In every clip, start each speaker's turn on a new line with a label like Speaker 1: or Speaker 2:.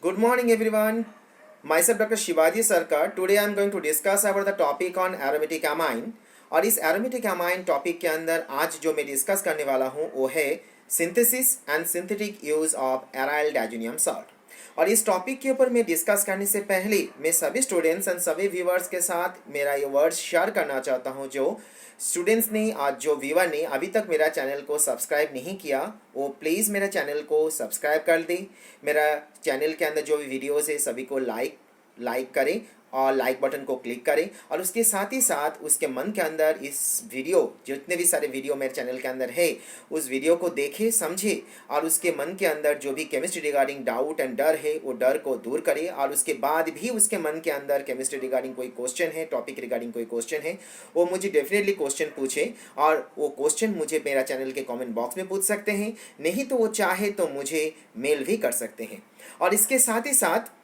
Speaker 1: Good morning, everyone. Myself, Dr. Shivaji Sarkar. Today, I am going to discuss about the topic on aromatic amine. और इस aromatic amine topic के अंदर आज जो मैं discuss करने वाला हूँ वो है synthesis and synthetic use of aryl diazonium salt. और इस टॉपिक के ऊपर मैं डिस्कस करने से पहले मैं सभी स्टूडेंट्स एंड सभी व्यूअर्स के साथ मेरा ये वर्ड्स शेयर करना चाहता हूँ। जो स्टूडेंट्स ने आज जो व्यूअर ने अभी तक मेरा चैनल को सब्सक्राइब नहीं किया वो प्लीज़ मेरा चैनल को सब्सक्राइब कर दें। मेरा चैनल के अंदर जो भी वीडियोज़ है सभी को लाइक करें और लाइक बटन को क्लिक करें और उसके साथ ही साथ उसके मन के अंदर इस वीडियो जितने भी सारे वीडियो मेरे चैनल के अंदर है उस वीडियो को देखे समझे और उसके मन के अंदर जो भी केमिस्ट्री रिगार्डिंग डाउट एंड डर है वो डर को दूर करे और उसके बाद भी उसके मन के अंदर केमिस्ट्री रिगार्डिंग कोई क्वेश्चन है, टॉपिक रिगार्डिंग कोई क्वेश्चन है, वो मुझे डेफिनेटली क्वेश्चन पूछे और वो क्वेश्चन मुझे मेरा चैनल के कॉमेंट बॉक्स में पूछ सकते हैं, नहीं तो वो चाहे तो मुझे मेल भी कर सकते हैं। और इसके साथ ही साथ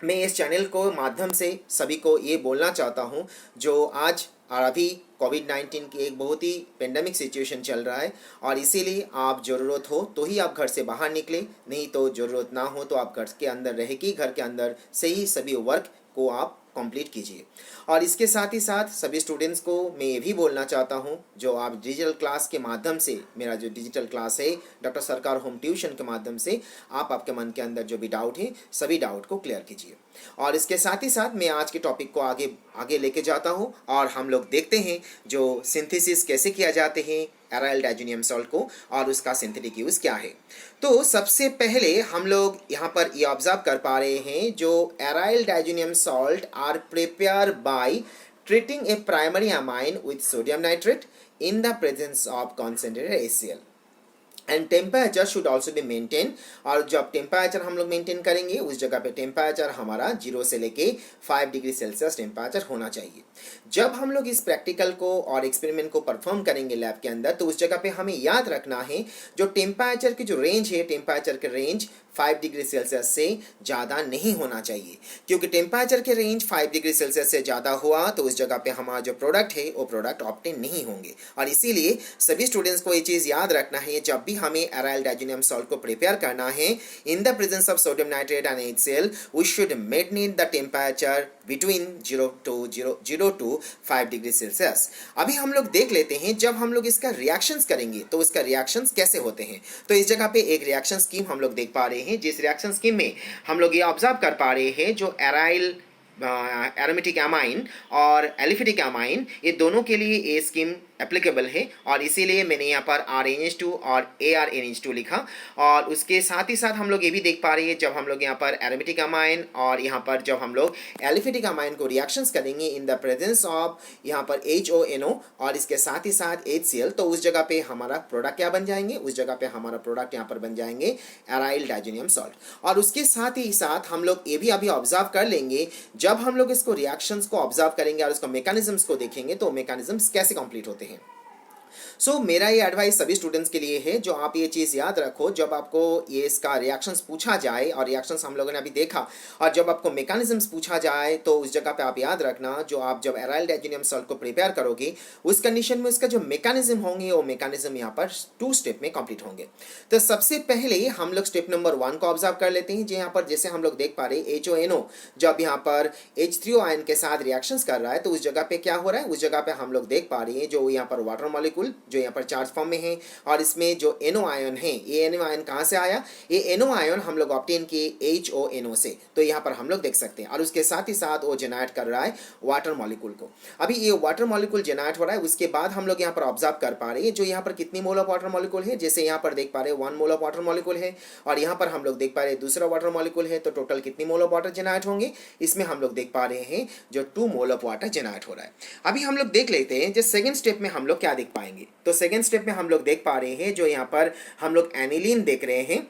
Speaker 1: मैं इस चैनल को माध्यम से सभी को ये बोलना चाहता हूँ जो आज और अभी कोविड-19 की एक बहुत ही पेंडेमिक सिचुएशन चल रहा है और इसीलिए आप ज़रूरत हो तो ही आप घर से बाहर निकले, नहीं तो ज़रूरत ना हो तो आप घर के अंदर रह के घर के अंदर से ही सभी वर्क को आप कंप्लीट कीजिए। और इसके साथ ही साथ सभी स्टूडेंट्स को मैं ये भी बोलना चाहता हूँ जो आप डिजिटल क्लास के माध्यम से मेरा जो डिजिटल क्लास है डॉक्टर सरकार होम ट्यूशन के माध्यम से आप आपके मन के अंदर जो भी डाउट है सभी डाउट को क्लियर कीजिए। और इसके साथ ही साथ मैं आज के टॉपिक को आगे लेके जाता हूँ और हम लोग देखते हैं जो सिंथेसिस कैसे किया जाते हैं एराइल डाइज़ोनियम सॉल्ट को और उसका सिंथेटिक यूज़ क्या है। तो सबसे पहले हम लोग यहाँ पर ये ऑब्जर्व कर पा रहे हैं जो aryl diazonium salt are prepare by treating a primary amine with sodium nitrate in the presence of concentrated HCl and temperature should also be maintain. और जब टेम्परेचर हम लोग मेंटेन करेंगे उस जगह पे टेम्परेचर हमारा 0 से लेके 5 डिग्री सेल्सियस टेम्परेचर होना चाहिए। जब हम लोग इस प्रैक्टिकल को और एक्सपेरिमेंट को परफॉर्म करेंगे लैब के अंदर तो उस जगह पे हमें याद रखना है जो टेम्परेचर की जो रेंज है टेम्परेचर के रेंज 5 डिग्री सेल्सियस से ज़्यादा नहीं होना चाहिए, क्योंकि टेम्परेचर के रेंज 5 डिग्री सेल्सियस से ज़्यादा हुआ तो उस जगह पे हमारा जो प्रोडक्ट है वो प्रोडक्ट ऑब्टेन नहीं होंगे। और इसीलिए सभी स्टूडेंट्स को ये चीज़ याद रखना है जब भी हमें एराइल डाइज़ोनियम सॉल्ट को प्रिपेयर करना है in the presence of sodium nitrate and HCl we should maintain the temperature between 0 to 5 degree Celsius. अभी हम लोग देख लेते हैं जब हम लोग इसका रिएक्शंस करेंगे तो इसका रिएक्शंस कैसे होते हैं। तो इस जगह पे एक रिएक्शन स्कीम हम लोग देख पा रहे हैं जिस रिएक्शन स्कीम में हम लोग ये ऑब्जर्व कर पा रहे हैं जो एराइल एरोमेटिक अमाइन और एलिफेटिक अमाइन ये दोनों के लिए ये स्कीम एप्लीकेबल है और इसीलिए मैंने यहाँ पर RNH2 और ARNH2 लिखा। और उसके साथ ही साथ हम लोग ये भी देख पा रहे हैं जब हम लोग यहाँ पर एरोमेटिक अमाइन और यहाँ पर जब हम लोग एलिफेटिक अमाइन को रिएक्शंस करेंगे इन द प्रेजेंस ऑफ यहाँ पर HONO और इसके साथ ही साथ HCl तो उस जगह पे हमारा प्रोडक्ट क्या बन जाएंगे, उस जगह पे हमारा प्रोडक्ट यहाँ पर बन जाएंगे एराइल डाइज़ोनियम सॉल्ट। और उसके साथ ही साथ हम लोग ये भी अभी ऑब्जर्व कर लेंगे जब हम लोग इसको रिएक्शंस को ऑब्जर्व करेंगे और उसका मैकेनिज्म्स को देखेंगे तो मैकेनिज्म्स कैसे कंप्लीट होते हैं। मेरा ये एडवाइस सभी स्टूडेंट्स के लिए है जो आप ये चीज़ याद रखो जब आपको ये इसका रिएक्शंस पूछा जाए और रिएक्शंस हम लोगों ने अभी देखा और जब आपको मैकेनिज्म्स पूछा जाए तो उस जगह पे आप याद रखना जो आप जब एराइल डाइज़ोनियम सॉल्ट को प्रिपेयर करोगे उस कंडीशन में उसका जो मैकेनिज्म होंगे वो मैकेनिज्म यहाँ पर 2 स्टेप में कंप्लीट होंगे। तो सबसे पहले हम लोग स्टेप नंबर 1 को ऑब्जर्व कर लेते हैं जो यहाँ पर जैसे हम लोग देख पा रहे HONO जब यहाँ पर H3O आयन के साथ रिएक्शंस कर रहा है तो उस जगह पे क्या हो रहा है, उस जगह पे हम लोग देख पा रहे हैं जो यहाँ पर वाटर मॉलिक्यूल जो यहाँ पर चार्ज फॉर्म में है और इसमें जो NO आयन है ये NO आयन कहाँ से आया, ये NO आयन हम लोग ऑब्टेन किए HONO से, तो यहाँ पर हम लोग देख सकते हैं। और उसके साथ ही साथ वो जेनरेट कर रहा है वाटर मॉलिक्यूल को। अभी ये वाटर मॉलिक्यूल जेनरेट हो रहा है उसके बाद हम लोग यहाँ पर ऑब्जर्व कर पा रहे हैं जो यहाँ पर कितनी मोल ऑफ वाटर मॉलिक्यूल है, जैसे यहाँ पर देख पा रहे हैं 1 मोल ऑफ वाटर मॉलिक्यूल है और यहाँ पर हम लोग देख पा रहे हैं दूसरा वाटर मॉलिक्यूल है, तो टोटल कितनी मोल ऑफ वाटर जेनरेट होंगे, इसमें हम लोग देख पा रहे हैं जो 2 मोल ऑफ वाटर जेनरेट हो रहा है। अभी हम लोग देख लेते हैं जो सेकेंड स्टेप में हम लोग क्या देख पाएंगे। तो सेकेंड स्टेप में हम लोग देख पा रहे हैं जो यहाँ पर हम लोग एनिलीन देख रहे हैं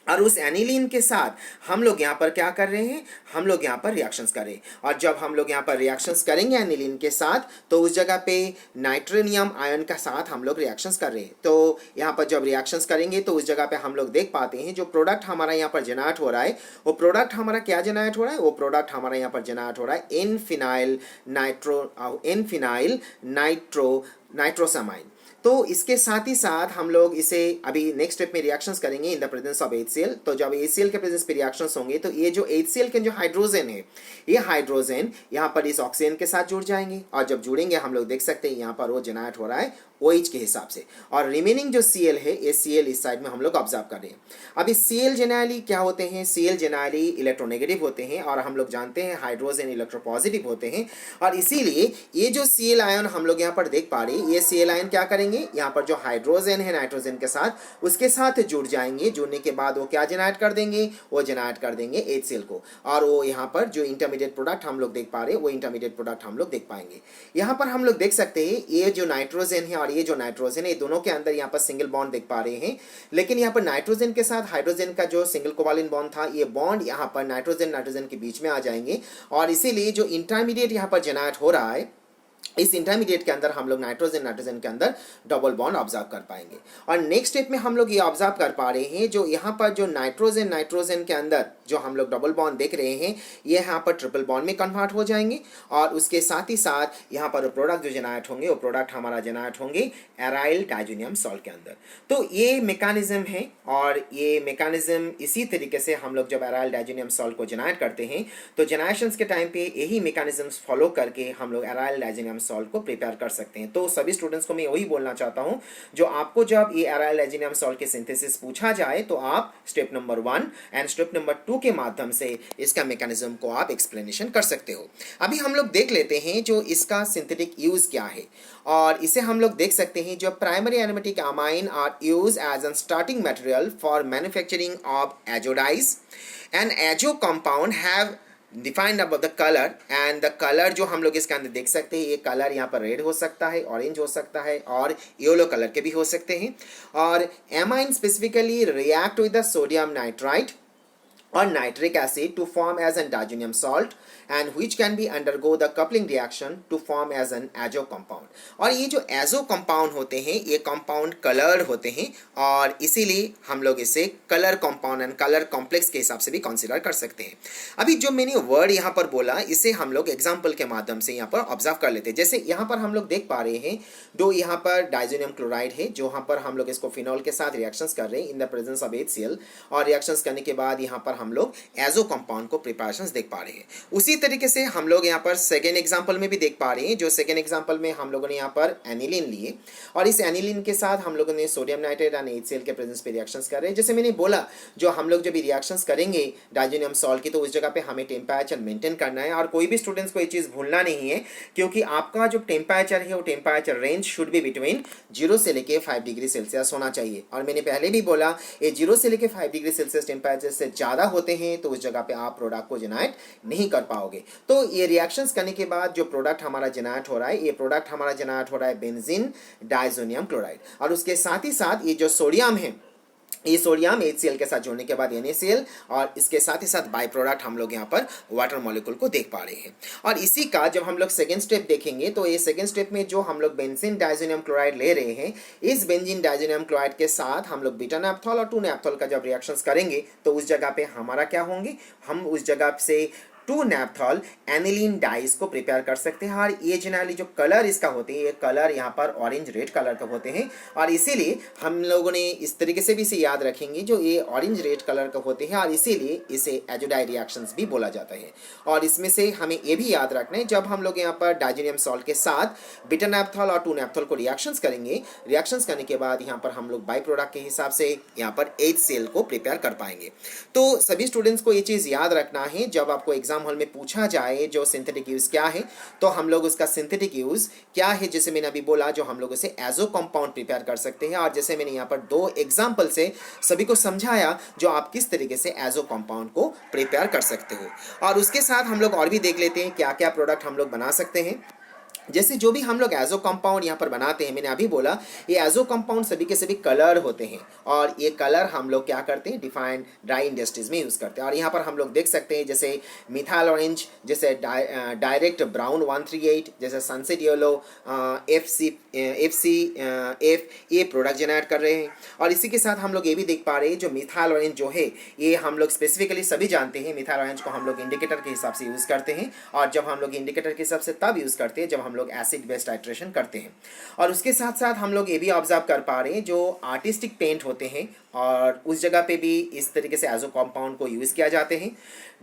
Speaker 1: और उस एनिलीन के साथ हम लोग यहाँ पर क्या कर रहे हैं, हम लोग यहाँ पर रिएक्शंस कर रहे हैं। और जब हम लोग यहाँ पर रिएक्शंस करेंगे एनिलीन के साथ तो उस जगह पे नाइट्रोनियम आयन का साथ हम लोग रिएक्शंस कर रहे हैं। तो यहाँ पर जब रिएक्शंस करेंगे तो उस जगह पे हम लोग देख पाते हैं जो प्रोडक्ट हमारा यहाँ पर जनरेट हो रहा है वो प्रोडक्ट हमारा क्या जनरेट हो रहा है, वो प्रोडक्ट हमारा यहाँ पर जनरेट हो रहा है एन फिनाइल नाइट्रोसामाइन। तो इसके साथ ही साथ हम लोग इसे अभी नेक्स्ट स्टेप में रिएक्शंस करेंगे इन द प्रेजेंस ऑफ HCl। तो जब HCl के प्रेजेंस पे रिएक्शंस होंगे तो ये जो HCl के जो हाइड्रोजन है, ये हाइड्रोजन यहाँ पर इस ऑक्सीजन के साथ जुड़ जाएंगे, और जब जुड़ेंगे हम लोग देख सकते हैं यहाँ पर वो जेनरेट हो रहा है OH के हिसाब से, और रिमेनिंग जो Cl है ये Cl इस साइड में हम लोग ऑब्जर्व कर रहे हैं। अभी Cl जेनरली क्या होते हैं, Cl जेनरली इलेक्ट्रोनेगेटिव होते हैं, और हम लोग जानते हैं हाइड्रोजन इलेक्ट्रोपॉजिटिव होते हैं, और इसीलिए ये जो Cl आयन हम लोग यहाँ पर देख पा रहे हैं, ये Cl आयन क्या करेंगे, यहाँ पर जो हाइड्रोजन है नाइट्रोजन के साथ उसके साथ जुड़ जाएंगे। जुड़ने के बाद वो क्या जेनरेट कर देंगे, वो जेनरेट कर देंगे HCl को, और वो यहाँ पर जो इंटरमीडिएट प्रोडक्ट हम लोग देख पा रहे हैं वो इंटरमीडिएट प्रोडक्ट हम लोग देख पाएंगे। यहाँ पर हम लोग देख सकते हैं ये जो नाइट्रोजन है और ये जो नाइट्रोजन है, ये दोनों के अंदर यहाँ पर सिंगल बॉन्ड देख पा रहे हैं, लेकिन यहाँ पर नाइट्रोजन के साथ हाइड्रोजन का जो सिंगल कोवालेंट बॉन्ड था, ये बॉन्ड यहाँ पर नाइट्रोजन के बीच में आ जाएंगे, और इसीलिए जो इंटरमीडिएट यहाँ पर जेनरेट हो रहा है, इस इंटरमीडिएट के अंदर हम लोग नाइट्रोजन के अंदर डबल बॉन्ड ऑब्जर्व कर पाएंगे। और नेक्स्ट स्टेप में हम लोग ये ऑब्जर्व कर पा रहे हैं, जो यहाँ पर जो नाइट्रोजन के अंदर जो हम लोग डबल बॉन्ड देख रहे हैं, ये यहाँ पर ट्रिपल बॉन्ड में कन्वर्ट हो जाएंगे, और उसके साथ ही साथ यहाँ पर प्रोडक्ट जो जेनरेट होंगे वो प्रोडक्ट हमारा जेनरेट होंगे एराइल डाइज़ोनियम सॉल्ट के अंदर। तो ये मैकेनिज्म है, और ये मैकेनिज्म इसी तरीके से हम लोग जब एराइल डाइज़ोनियम सॉल्ट को जेनरेट करते हैं तो जेनरेशंस के टाइम पे यही मैकेनिज्म्स फॉलो करके हम लोग एराइल डाइज़ोनियम सॉल्ट को प्रिपेयर कर सकते हैं। तो सभी स्टूडेंट्स को मैं वही बोलना चाहता हूं, जो आपको जब ये एराइल डाइज़ोनियम सॉल्ट के सिंथेसिस पूछा जाए तो आप step number 1 and step number 2 के माध्यम से इसका मैकेनिज्म को आप एक्सप्लेनेशन कर सकते हो। अभी हम लोग देख लेते हैं जो इसका सिंथेटिक यूज क्या है, और इसे हम लोग देख सकते हैं जो primary aromatic amine are use as an starting material for manufacturing of azo dyes and azo compound have defined about the colour, and the colour जो हम लोग इसके अंदर देख सकते हैं, ये कलर यहाँ पर रेड हो सकता है, ऑरेंज हो सकता है, और येलो कलर के भी हो सकते हैं। और amine specifically react with the sodium nitrite or nitric acid to form as an diazonium salt, and which can be undergo the coupling reaction to form as an azo compound। और ये जो azo compound होते हैं ये compound colored होते हैं, और इसीलिए हम लोग इसे color compound and color complex के हिसाब से भी consider कर सकते हैं। अभी जो मैंने word यहाँ पर बोला इसे हम लोग example के माध्यम से यहाँ पर observe कर लेते हैं। जैसे यहाँ पर हम लोग देख पा रहे हैं जो यहाँ पर डाइज़ोनियम क्लोराइड है, जो यहाँ पर हम लोग इसको फिनॉल के साथ रिएक्शंस कर रहे हैं इन द प्रेजेंस ऑफ HCl, और रिएक्शंस करने के बाद यहाँ पर हम लोग एजो कंपाउंड को प्रिपरेशंस देख पा रहे हैं। उसी तरीके से हम लोग यहाँ पर सेकेंड एग्जांपल में भी देख पा रहे हैं, जो सेकेंड एग्जांपल में हम लोगों ने यहाँ पर एनिलीन लिए, और इस एनिलीन के साथ हम लोगों ने सोडियम नाइट्रेट एंड HCl के प्रेजेंस पे रिएक्शंस कर रहे हैं। जैसे मैंने बोला जो हम लोग जब रिएक्शंस करेंगे डाइज़ोनियम सॉल्ट की, तो उस जगह पे हमें टेम्परेचर मेंटेन करना है, और कोई भी स्टूडेंट्स को ये चीज़ भूलना नहीं है, क्योंकि आपका जो टेम्परेचर है वो temperature range should be between 0 से लेके 5 डिग्री सेल्सियस होना चाहिए। और मैंने पहले भी बोला ये 0 से लेके 5 डिग्री सेल्सियस टेम्परेचर से ज़्यादा होते हैं तो उस जगह पे आप प्रोडक्ट को जेनरेट नहीं कर पाओगे। तो ये रिएक्शंस करने के बाद जो प्रोडक्ट हमारा जेनरेट हो रहा है, ये प्रोडक्ट हमारा जेनरेट हो रहा है बेंजीन डाइज़ोनियम क्लोराइड, और उसके साथ ही साथ ये जो सोडियम है, ये सोडियम HCl के साथ जोड़ने के बाद NaCl, और इसके साथ ही साथ बाई प्रोडक्ट हम लोग यहाँ पर वाटर मॉलिक्यूल को देख पा रहे हैं। और इसी का जब हम लोग सेकेंड स्टेप देखेंगे तो ये सेकेंड स्टेप में जो हम लोग बेंजीन डाइज़ोनियम क्लोराइड ले रहे हैं, इस बेंजीन डाइज़ोनियम क्लोराइड के साथ हम लोग बीटा नैप्थोल और 2 नैप्थोल का जब रिएक्शंस करेंगे तो उस जगह पे हमारा क्या होंगे, हम उस जगह से 2 नैप्थोल एनिलीन डाइज को प्रिपेयर कर सकते हैं। और ये जनरली जो कलर इसका होते हैं, ये कलर यहाँ पर ऑरेंज रेड कलर का होते हैं, और इसीलिए हम लोगों ने इस तरीके से भी इसे याद रखेंगे जो ये ऑरेंज रेड कलर का होते हैं, और इसीलिए इसे एजोडाइड रिएक्शंस भी बोला जाता है। और इसमें से हमें ये भी याद रखना है जब हम लोग यहाँ पर डाइज़ोनियम सॉल्ट के साथ बीटा नैप्थोल और 2 नैप्थोल को रिएक्शंस करेंगे, रिएक्शंस करने के बाद यहाँ पर हम लोग बाई प्रोडक्ट के हिसाब से यहाँ पर HCl को प्रिपेयर कर पाएंगे। तो सभी स्टूडेंट्स को ये चीज़ याद रखना है, जब आपको एग्जाम हॉल में पूछा जाए जो सिंथेटिक यूज क्या है, तो हम लोग उसका सिंथेटिक यूज क्या है, जैसे मैंने अभी बोला जो हम लोग उसे एजो कंपाउंड प्रिपेयर कर सकते हैं, और जैसे मैंने यहाँ पर 2 एग्जाम्पल से सभी को समझाया जो आप किस तरीके से एजो कंपाउंड को प्रिपेयर कर सकते हो। और उसके साथ हम लोग और भी देख लेते हैं क्या क्या प्रोडक्ट हम लोग बना सकते हैं। जैसे जो भी हम लोग एजो कंपाउंड यहाँ पर बनाते हैं, मैंने अभी बोला ये एजो कंपाउंड सभी के सभी कलर होते हैं, और ये कलर हम लोग क्या करते हैं डिफाइंड ड्राई इंडस्ट्रीज में यूज़ करते हैं। और यहाँ पर हम लोग देख सकते हैं जैसे मिथाइल ऑरेंज, जैसे डायरेक्ट ब्राउन 138, जैसे सनसेट येलो, FCF ये प्रोडक्ट जनरेट कर रहे हैं। और इसी के साथ हम लोग ये भी देख पा रहे हैं जो मिथाइल ऑरेंज जो है ये हम लोग स्पेसिफिकली सभी जानते हैं, मिथाइल ऑरेंज को हम लोग इंडिकेटर के हिसाब से यूज़ करते हैं, और जब हम लोग इंडिकेटर के हिसाब से तब यूज़ करते हैं जब हम हम लोग एसिड बेस टाइट्रेशन करते हैं। और उसके साथ साथ हम लोग ये भी ऑब्जर्व कर पा रहे हैं जो आर्टिस्टिक पेंट होते हैं और उस जगह पे भी इस तरीके से एजो कंपाउंड को यूज़ किया जाते हैं।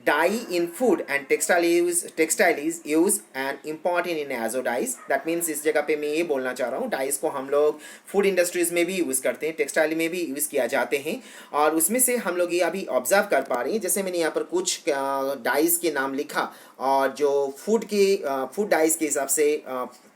Speaker 1: Dye in food and textile is use and important in azo dyes. That means इस जगह पे मैं ये बोलना चाह रहा हूँ डाइज को हम लोग फूड इंडस्ट्रीज में भी यूज़ करते हैं, टेक्सटाइल में भी यूज़ किया जाते हैं। और उसमें से हम लोग ये अभी ऑब्जर्व कर पा रहे हैं, जैसे मैंने यहाँ पर कुछ डाइज के नाम लिखा और जो फूड डाइज के हिसाब से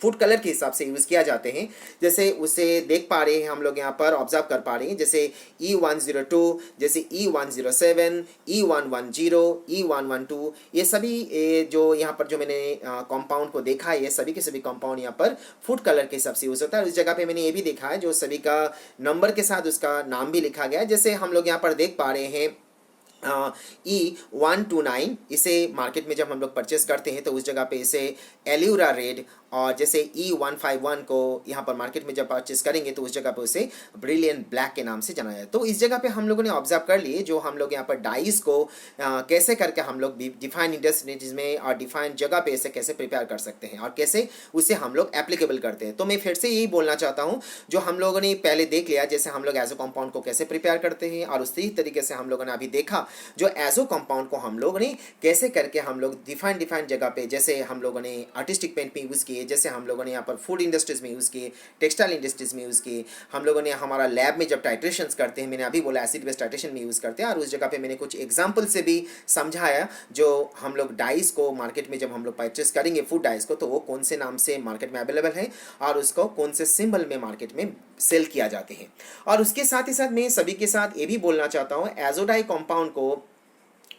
Speaker 1: फूड कलर के हिसाब से यूज़ किया जाते हैं, जैसे उसे देख पा रहे हैं हम लोग यहाँ पर ऑब्जर्व कर पा रहे हैं, जैसे E102, जैसे E107, E110, E112, ये सभी जो यहाँ पर जो मैंने कंपाउंड को देखा है, ये सभी के सभी कंपाउंड यहाँ पर फूड कलर के हिसाब से यूज़ होता है। उस जगह पे मैंने ये भी देखा है जो सभी का नंबर के साथ उसका नाम भी लिखा गया है। जैसे हम लोग यहाँ पर देख पा रहे हैं E129, इसे मार्केट में जब हम लोग परचेस करते हैं तो उस जगह पे इसे एल्यूरा रेड, और जैसे E151 को यहाँ पर मार्केट में जब परचेस करेंगे तो उस जगह पे उसे ब्रिलियंट ब्लैक के नाम से जाना जाए। तो इस जगह पे हम लोगों ने ऑब्जर्व कर लिए जो हम लोग यहाँ पर डाइस को कैसे करके हम लोग डिफाइंड इंडस्ट्रीज में और डिफाइंड जगह पे इसे कैसे प्रिपेयर कर सकते हैं और कैसे उसे हम लोग एप्लीकेबल करते हैं। तो मैं फिर से यही बोलना चाहता हूँ, जो हम लोगों ने पहले देख लिया जैसे हम लोग एजो कंपाउंड को कैसे प्रिपेयर करते हैं, और उसी तरीके से हम लोगों ने अभी देखा जो एजो कंपाउंड को हम लोगों ने कैसे करके हम लोग डिफाइंड जगह पे, जैसे हम लोगों ने आर्टिस्टिक पेंट में यूज़ किए, जैसे हम लोगों ने यहाँ पर फूड इंडस्ट्रीज में यूज़ किए, टेक्सटाइल इंडस्ट्रीज में यूज़ किए, हम लोगों ने हमारा लैब में जब टाइट्रेशंस करते हैं, मैंने अभी बोला एसिड बेस टाइट्रेशन में यूज़ करते हैं, और उस जगह पे मैंने कुछ एग्जाम्पल से भी समझाया जो हम लोग डाइस को मार्केट में जब हम लोग परचेस करेंगे फूड डाइस को, तो वो कौन से नाम से मार्केट में अवेलेबल है और उसको कौन से सिंबल में मार्केट में सेल किया जाते हैं। और उसके साथ ही साथ मैं सभी के साथ ये भी बोलना चाहता हूँ एजोडाई कंपाउंड को,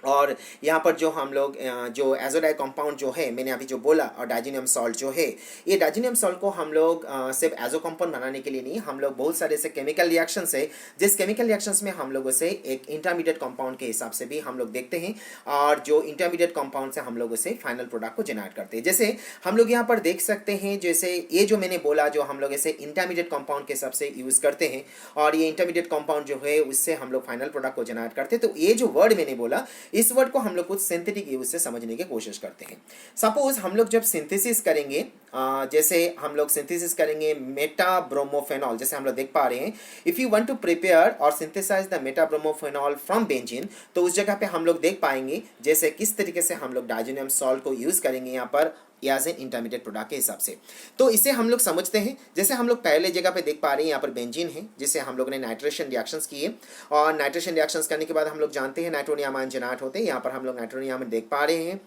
Speaker 1: और यहाँ पर जो हम लोग जो एजोडाई कंपाउंड जो है मैंने अभी जो बोला, और डाइजीनियम सॉल्ट जो है, ये डाइजीनियम सॉल्ट को हम लोग सिर्फ एजो कंपाउंड बनाने के लिए नहीं, हम लोग बहुत सारे ऐसे केमिकल रिएक्शंस है जिस केमिकल रिएक्शंस में हम लोग उसे एक इंटरमीडिएट कंपाउंड के हिसाब से भी हम लोग देखते हैं, और जो इंटरमीडिएट कंपाउंड से हम लोग उसे फाइनल प्रोडक्ट को जनरेट करते हैं। जैसे हम लोग यहाँ पर देख सकते हैं, जैसे ये जो मैंने बोला जो हम लोग ऐसे इंटरमीडिएट कंपाउंड के हिसाब से यूज़ करते हैं, और ये इंटरमीडिएट कंपाउंड जो है उससे हम लोग फाइनल प्रोडक्ट को जनरेट करते हैं। तो ये जो वर्ड मैंने बोला, इस वर्ड को हम लोग कुछ सिंथेटिक यूज से समझने की कोशिश करते हैं। सपोज हम लोग जब सिंथेसिस करेंगे, जैसे हम लोग सिंथेसिस करेंगे मेटाब्रोमोफेनॉल, जैसे हम लोग देख पा रहे हैं, if you want to prepare और synthesize the metabromophenol from benzene, तो उस जगह पे हम लोग देख पाएंगे जैसे किस तरीके से हम लोग डाइजीनियम सॉल्ट को यूज करेंगे यहाँ पर एज एन इंटरमीडिएट प्रोडक्ट के हिसाब से। तो इसे हम लोग समझते हैं, जैसे हम लोग पहले जगह पे देख पा रहे हैं यहाँ पर बेंजीन है, जिसे हम लोग ने नाइट्रेशन रिएक्शंस किए, और नाइट्रेशन रिएक्शंस करने के बाद हम लोग जानते हैं नाइट्रोनियम आयन जनरेट होते हैं। यहाँ पर हम लोग नाइट्रोनियम आयन देख पा रहे हैं,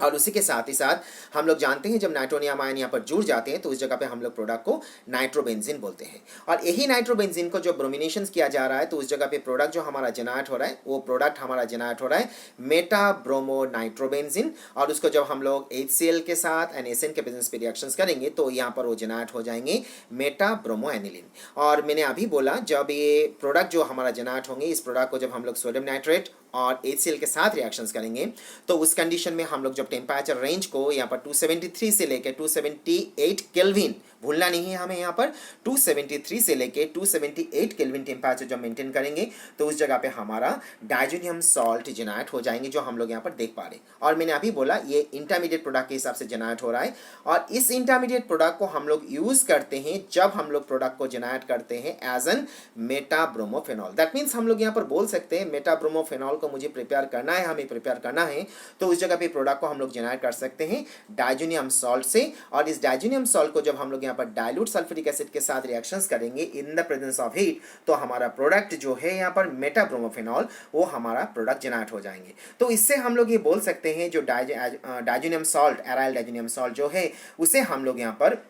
Speaker 1: और उसी के साथ ही साथ हम लोग जानते हैं जब नाइट्रोनियम आयन यहाँ पर जुड़ जाते हैं तो उस जगह पे हम लोग प्रोडक्ट को नाइट्रोबेंजीन बोलते हैं। और यही नाइट्रोबेंजीन को जो ब्रोमिनेशन किया जा रहा है तो उस जगह पे प्रोडक्ट जो हमारा जनरेट हो रहा है, वो प्रोडक्ट हमारा जनरेट हो रहा है मेटाब्रोमो नाइट्रोबेंजीन, और उसको जब हम लोग HCl के साथ NaCN के प्रेजेंस पे रिएक्शंस करेंगे तो यहाँ पर वो जनरेट हो जाएंगे मेटाब्रोमो एनिलीन। और मैंने अभी बोला जब ये प्रोडक्ट जो हमारा जनरेट होंगे, इस प्रोडक्ट को जब हम लोग सोडियम नाइट्रेट और HCl के साथ रिएक्शंस करेंगे तो उस कंडीशन में हम लोग जब टेम्परेचर रेंज को यहाँ पर 273 से लेकर 278 केल्विन, भूलना नहीं है हमें, यहाँ पर 273 से लेकर 278 केल्विन टेम्परेचर जब मेंटेन करेंगे तो उस जगह पे हमारा डाइजीनियम सॉल्ट जनरेट हो जाएंगे जो हम लोग यहाँ पर देख पा रहे हैं। और मैंने अभी बोला ये इंटरमीडिएट प्रोडक्ट के हिसाब से जनरेट हो रहा है, और इस इंटरमीडिएट प्रोडक्ट को हम लोग यूज करते हैं जब हम लोग प्रोडक्ट को जनरेट करते हैं एज एन मेटाब्रोमोफेनॉल। दैट मीन्स हम लोग यहाँ पर बोल सकते हैं मेटाब्रोमोफेनॉल को मुझे प्रिपेयर करना है, हमें प्रिपेयर करना है, तो उस जगह पे प्रोडक्ट को हम लोग जनरेट कर सकते हैं डाइजीनियम सॉल्ट से। और इस डाइजीनियम सॉल्ट को जब हम लोग यहाँ पर डाइल्यूट सल्फ्यूरिक एसिड के साथ रिएक्शंस करेंगे इन द प्रेजेंस ऑफ हीट, तो हमारा प्रोडक्ट जो है यहाँ पर मेटाब्रोमोफेनॉल, वो हमारा प्रोडक्ट जनरेट हो जाएंगे। तो इससे हम लोग ये बोल सकते हैं जो डाइजीनियम सॉल्ट, एराइल डाइजीनियम सॉल्ट जो है, उसे हम लोग यहाँ पर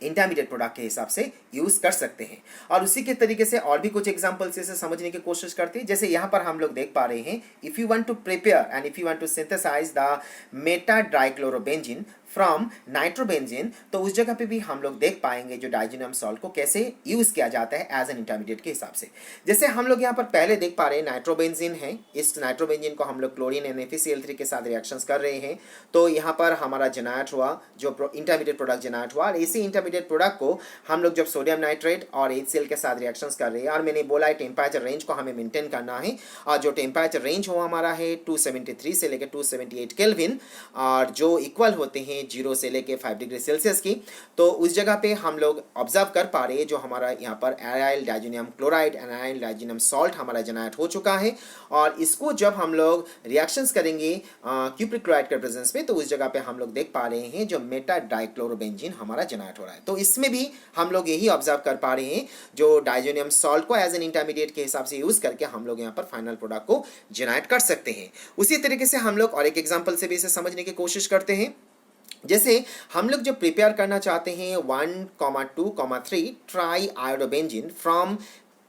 Speaker 1: इंटरमीडिएट प्रोडक्ट के हिसाब से यूज कर सकते हैं। और उसी के तरीके से और भी कुछ एग्जांपल से समझने की कोशिश करते हैं। जैसे यहाँ पर हम लोग देख पा रहे हैं, if you want to prepare and if you want to synthesize the meta dichlorobenzene from nitrobenzene, तो उस जगह पे भी हम लोग देख पाएंगे जो डाइजीनियम सॉल्ट को कैसे यूज किया जाता है एज एन इंटरमीडिएट के हिसाब से। जैसे हम लोग यहाँ पर पहले देख पा रहे हैं नाइट्रोबेंजीन है, इस नाइट्रोबेंजीन को हम लोग क्लोरीन NaCl3 के साथ रिएक्शंस कर रहे हैं, तो यहाँ पर हमारा जनरेट हुआ जो इंटरमीडिएट प्रोडक्ट जनरेट हुआ, और इसी इंटरमीडिएट प्रोडक्ट को हम लोग जब सोडियम नाइट्रेट और HCl के साथ रिएक्शंस कर रहे हैं, और मैंने बोला है टेम्परेचर रेंज को हमें मेंटेन करना है, और जो टेम्परेचर रेंज हो हमारा है 273 से लेकर 278 केल्विन, और जो इक्वल होते हैं हैं 0 से लेके 5 डिग्री सेल्सियस की, तो उस जगह पे हम लोग ऑब्जर्व कर पा रहे हैं जो हमारा यहाँ पर aryl डाइजेनियम chloride, aryl diazonium salt हमारा जनरेट हो चुका है। और इसको जब हम लोग रिएक्शंस करेंगे क्यूप्रिक क्लोराइड के प्रेजेंस में, तो उस जगह पे हम लोग देख पा रहे हैं जो मेटा डाइक्लोरोबेंजीन हमारा जनरेट हो रहा है। तो इसमें भी हम लोग यही ऑब्जर्व कर पा रहे हैं जो डाइजेनियम सॉल्ट को एज एन इंटरमीडिएट के हिसाब से यूज करके हम लोग यहाँ पर फाइनल प्रोडक्ट को जनरेट कर सकते हैं। उसी तरीके से हम लोग और एक एग्जांपल से भी इसे समझने की कोशिश करते हैं। जैसे हम लोग जब प्रिपेयर करना चाहते हैं 1,2,3 tri iodobenzene from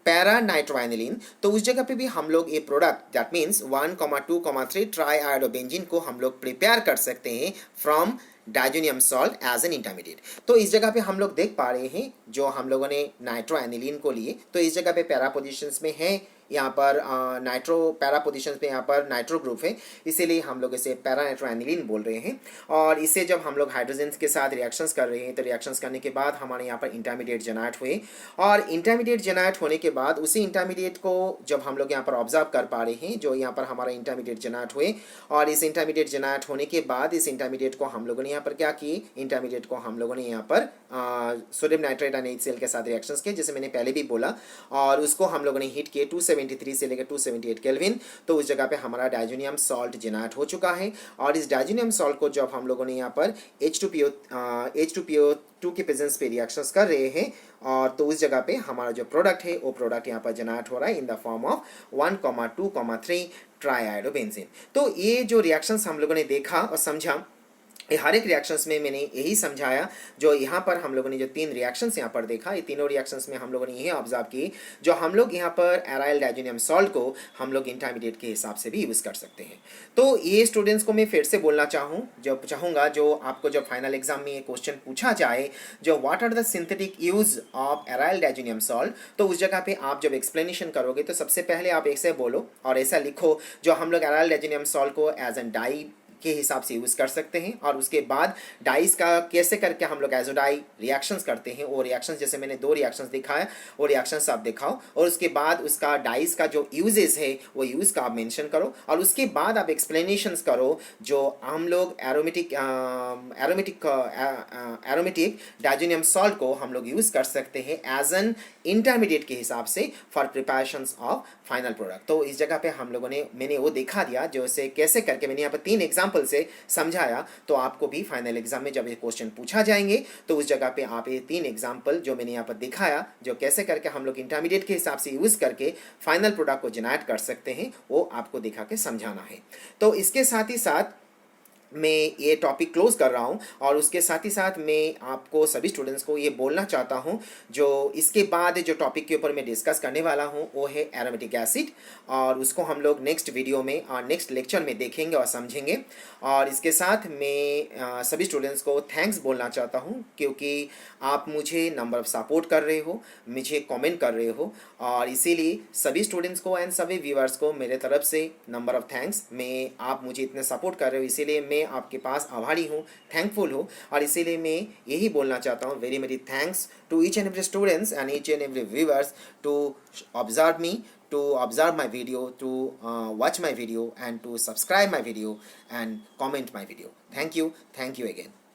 Speaker 1: para nitroaniline, तो उस जगह पे भी हम लोग ये product that means 1,2,3 tri iodobenzene को हम लोग प्रिपेयर कर सकते हैं from diazonium salt as an intermediate. तो इस जगह पे हम लोग देख पा रहे हैं जो हम लोगों ने नाइट्रोएनिलीन को लिए, तो इस जगह पे पैरा पोजिशंस में है, यहाँ पर नाइट्रो पैरा पोजिशंस पे यहाँ पर नाइट्रो ग्रुप है, इसीलिए हम लोग इसे पैरा नाइट्रोएनिलीन बोल रहे हैं। और इसे जब हम लोग हाइड्रोजन्स के साथ रिएक्शंस कर रहे हैं, तो रिएक्शंस करने के बाद हमारे यहाँ पर इंटरमीडिएट जनरेट हुए, और इंटरमीडिएट जनरेट होने के बाद उसी इंटरमीडिएट को जब हम लोग यहाँ पर ऑब्जर्व कर पा रहे हैं जो यहाँ पर हमारा इंटरमीडिएट जनरेट हुए, और इस इंटरमीडिएट जनरेट होने के बाद इस इंटरमीडिएट को हम लोगों ने यहाँ पर क्या किए, इंटरमीडिएट को हम लोगों ने यहाँ पर सोडियम नाइट्रेट और HCl के साथ रिएक्शंस किए, जैसे मैंने पहले भी बोला, और उसको हम लोगों ने हीट किए 273 से लेकर 278 केल्विन। तो उस जगह पे हमारा डाइजेनियम सॉल्ट जनरेट हो चुका है, और इस डाइजेनियम सॉल्ट को जब हम लोगों ने यहाँ पर H2PO2 के प्रेजेंस पे रिएक्शंस कर रहे हैं, और तो उस जगह पे हमारा जो प्रोडक्ट है वो प्रोडक्ट यहाँ पर जनरेट हो रहा है इन द फॉर्म ऑफ 1,2,3 ट्राइआयोडोबेंजीन। तो ये जो रिएक्शंस हम लोगों ने देखा और समझा, हर एक रिएक्शंस में मैंने यही समझाया। जो यहाँ पर हम लोगों ने जो 3 रिएक्शंस यहाँ पर देखा, ये तीनों रिएक्शंस में हम लोगों ने यही ऑब्जर्व की जो हम लोग यहाँ पर एराइल डाइजेनियम सॉल्ट को हम लोग इंटरमीडिएट के हिसाब से भी यूज़ कर सकते हैं। तो ये स्टूडेंट्स को मैं फिर से बोलना चाहूँगा जो आपको जब फाइनल एग्जाम में ये क्वेश्चन पूछा जाए जो what are the synthetic use of aryl diazonium salt, तो उस जगह पे आप जब एक्सप्लेनेशन करोगे तो सबसे पहले आप ऐसे बोलो और ऐसा लिखो जो हम लोग एराइल डाइजेनियम सॉल्ट को एज एन डाई के हिसाब से यूज़ कर सकते हैं, और उसके बाद डाइस का कैसे करके हम लोग एजोडाई रिएक्शंस करते हैं, वो रिएक्शंस जैसे मैंने 2 रिएक्शंस दिखाया वो रिएक्शंस आप दिखाओ, और उसके बाद उसका डाइस का जो यूजेस है वो यूज़ का आप मेंशन करो, और उसके बाद आप एक्सप्लेनेशंस करो जो हम लोग एरोमेटिक डाइजेनियम सॉल्ट को हम लोग यूज़ कर सकते हैं एज एन इंटरमीडिएट के हिसाब से for preparations of final product. तो इस जगह पे हम लोगों ने मैंने वो दिखा दिया जो इसे कैसे करके मैंने यहाँ पर 3 एग्जाम्पल से समझाया। तो आपको भी फाइनल एग्जाम में जब ये क्वेश्चन पूछा जाएंगे तो उस जगह पे आप ये 3 एग्जाम्पल जो मैंने यहाँ पर दिखाया जो कैसे करके हम लोग इंटरमीडिएट के हिसाब से यूज़ करके फाइनल प्रोडक्ट को जनरेट कर सकते हैं वो आपको दिखा के समझाना है। तो इसके साथ ही साथ मैं ये टॉपिक क्लोज कर रहा हूँ, और उसके साथ ही साथ मैं आपको सभी स्टूडेंट्स को ये बोलना चाहता हूँ जो इसके बाद जो टॉपिक के ऊपर मैं डिस्कस करने वाला हूँ वो है एरोमेटिक एसिड, और उसको हम लोग नेक्स्ट वीडियो में और नेक्स्ट लेक्चर में देखेंगे और समझेंगे। और इसके साथ मैं सभी स्टूडेंट्स को थैंक्स बोलना चाहता हूँ क्योंकि आप मुझे नंबर ऑफ सपोर्ट कर रहे हो, मुझे कमेंट कर रहे हो, और इसीलिए सभी स्टूडेंट्स को एंड सभी व्यूअर्स को मेरे तरफ से नंबर ऑफ थैंक्स। मैं आप मुझे इतने सपोर्ट कर रहे हो इसीलिए मैं आपके पास आभारी हूँ, थैंकफुल हूँ, और इसीलिए मैं यही बोलना चाहता हूँ very very thanks to each and every students and each and every viewers to observe me, to observe my video, to watch my video and to subscribe my video and comment my video. Thank you again.